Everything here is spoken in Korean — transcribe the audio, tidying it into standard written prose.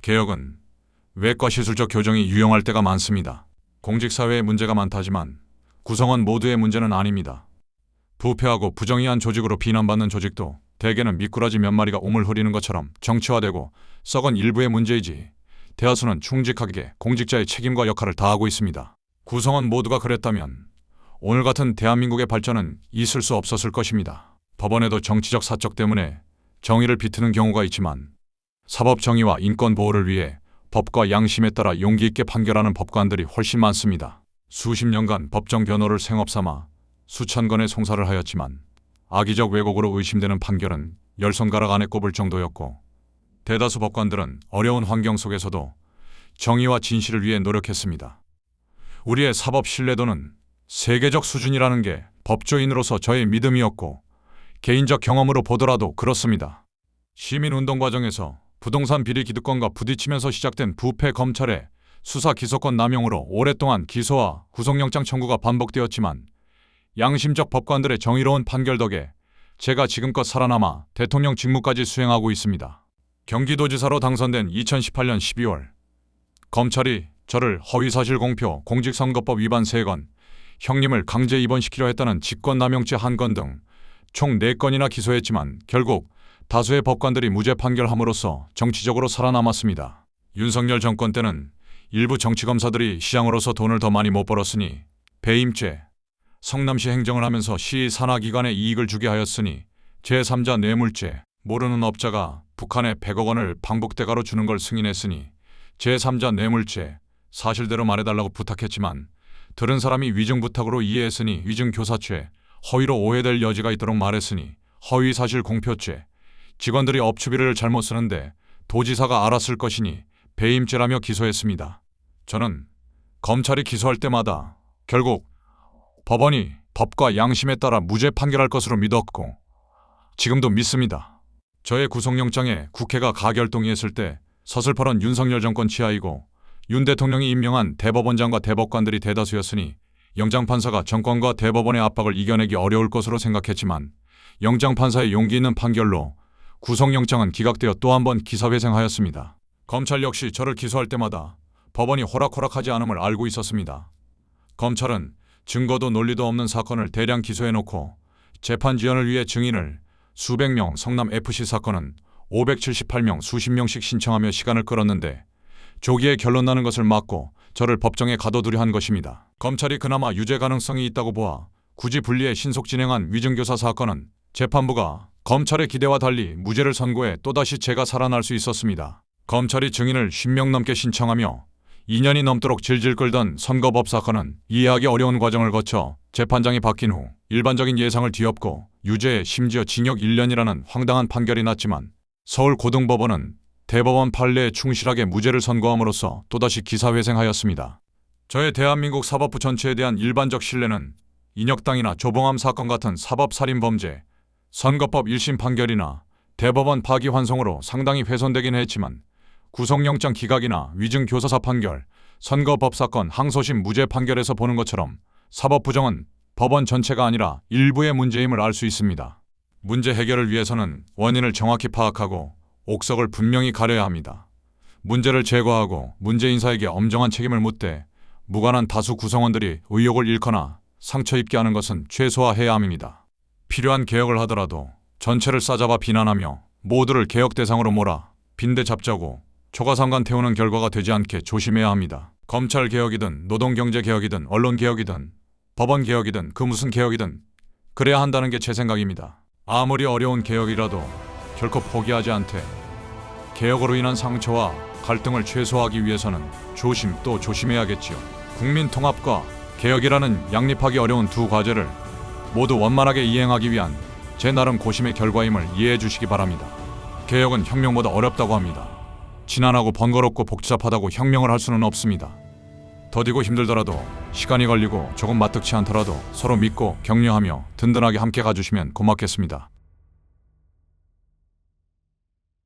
개혁은 외과 시술적 교정이 유용할 때가 많습니다. 공직사회에 문제가 많다지만 구성원 모두의 문제는 아닙니다. 부패하고 부정의한 조직으로 비난받는 조직도 대개는 미꾸라지 몇 마리가 우물 흐리는 것처럼 정치화되고 썩은 일부의 문제이지 대다수는 충직하게 공직자의 책임과 역할을 다하고 있습니다. 구성원 모두가 그랬다면 오늘 같은 대한민국의 발전은 있을 수 없었을 것입니다. 법원에도 정치적 사적 때문에 정의를 비트는 경우가 있지만 사법 정의와 인권 보호를 위해 법과 양심에 따라 용기 있게 판결하는 법관들이 훨씬 많습니다. 수십 년간 법정 변호를 생업 삼아 수천 건의 송사를 하였지만 악의적 왜곡으로 의심되는 판결은 열 손가락 안에 꼽을 정도였고 대다수 법관들은 어려운 환경 속에서도 정의와 진실을 위해 노력했습니다. 우리의 사법 신뢰도는 세계적 수준이라는 게 법조인으로서 저의 믿음이었고 개인적 경험으로 보더라도 그렇습니다. 시민운동 과정에서 부동산 비리 기득권과 부딪히면서 시작된 부패 검찰의 수사 기소권 남용으로 오랫동안 기소와 구속영장 청구가 반복되었지만 양심적 법관들의 정의로운 판결 덕에 제가 지금껏 살아남아 대통령 직무까지 수행하고 있습니다. 경기도지사로 당선된 2018년 12월 검찰이 저를 허위사실 공표, 공직선거법 위반 3건, 형님을 강제 입원시키려 했다는 직권남용죄 1건 등 총 4건이나 기소했지만 결국 다수의 법관들이 무죄 판결함으로써 정치적으로 살아남았습니다. 윤석열 정권 때는 일부 정치검사들이 시장으로서 돈을 더 많이 못 벌었으니 배임죄, 성남시 행정을 하면서 시 산하기관에 이익을 주게 하였으니 제3자 뇌물죄, 모르는 업자가 북한에 100억 원을 방북대가로 주는 걸 승인했으니 제3자 뇌물죄, 사실대로 말해달라고 부탁했지만 들은 사람이 위증부탁으로 이해했으니 위증교사죄, 허위로 오해될 여지가 있도록 말했으니 허위사실 공표죄, 직원들이 업추비를 잘못 쓰는데 도지사가 알았을 것이니 배임죄라며 기소했습니다. 저는 검찰이 기소할 때마다 결국 법원이 법과 양심에 따라 무죄 판결할 것으로 믿었고 지금도 믿습니다. 저의 구속영장에 국회가 가결동의했을 때 서슬퍼런 윤석열 정권 치하이고 윤 대통령이 임명한 대법원장과 대법관들이 대다수였으니 영장판사가 정권과 대법원의 압박을 이겨내기 어려울 것으로 생각했지만 영장판사의 용기 있는 판결로 구속영장은 기각되어 또 한 번 기사회생하였습니다. 검찰 역시 저를 기소할 때마다 법원이 호락호락하지 않음을 알고 있었습니다. 검찰은 증거도 논리도 없는 사건을 대량 기소해놓고 재판 지연을 위해 증인을 수백 명, 성남FC 사건은 578명, 수십 명씩 신청하며 시간을 끌었는데 조기에 결론 나는 것을 막고 저를 법정에 가둬두려 한 것입니다. 검찰이 그나마 유죄 가능성이 있다고 보아 굳이 분리해 신속 진행한 위증교사 사건은 재판부가 검찰의 기대와 달리 무죄를 선고해 또다시 제가 살아날 수 있었습니다. 검찰이 증인을 10명 넘게 신청하며 2년이 넘도록 질질 끌던 선거법 사건은 이해하기 어려운 과정을 거쳐 재판장이 바뀐 후 일반적인 예상을 뒤엎고 유죄에 심지어 징역 1년이라는 황당한 판결이 났지만 서울고등법원은 대법원 판례에 충실하게 무죄를 선고함으로써 또다시 기사회생하였습니다. 저의 대한민국 사법부 전체에 대한 일반적 신뢰는 인혁당이나 조봉암 사건 같은 사법살인범죄, 선거법 1심 판결이나 대법원 파기환송으로 상당히 훼손되긴 했지만 구속영장 기각이나 위증교사사 판결, 선거법 사건 항소심 무죄 판결에서 보는 것처럼 사법 부정은 법원 전체가 아니라 일부의 문제임을 알 수 있습니다. 문제 해결을 위해서는 원인을 정확히 파악하고 옥석을 분명히 가려야 합니다. 문제를 제거하고 문제 인사에게 엄정한 책임을 묻되 무관한 다수 구성원들이 의욕을 잃거나 상처 입게 하는 것은 최소화해야 합니다. 필요한 개혁을 하더라도 전체를 싸잡아 비난하며 모두를 개혁 대상으로 몰아 빈대 잡자고 초가상관 태우는 결과가 되지 않게 조심해야 합니다. 검찰 개혁이든 노동경제 개혁이든 언론 개혁이든 법원 개혁이든 그 무슨 개혁이든 그래야 한다는 게 제 생각입니다. 아무리 어려운 개혁이라도 결코 포기하지 않되 개혁으로 인한 상처와 갈등을 최소화하기 위해서는 조심 또 조심해야겠지요. 국민 통합과 개혁이라는 양립하기 어려운 두 과제를 모두 원만하게 이행하기 위한 제 나름 고심의 결과임을 이해해 주시기 바랍니다. 개혁은 혁명보다 어렵다고 합니다. 지난하고 번거롭고 복잡하다고 혁명을 할 수는 없습니다. 더디고 힘들더라도 시간이 걸리고 조금 마뜩치 않더라도 서로 믿고 격려하며 든든하게 함께 가주시면 고맙겠습니다.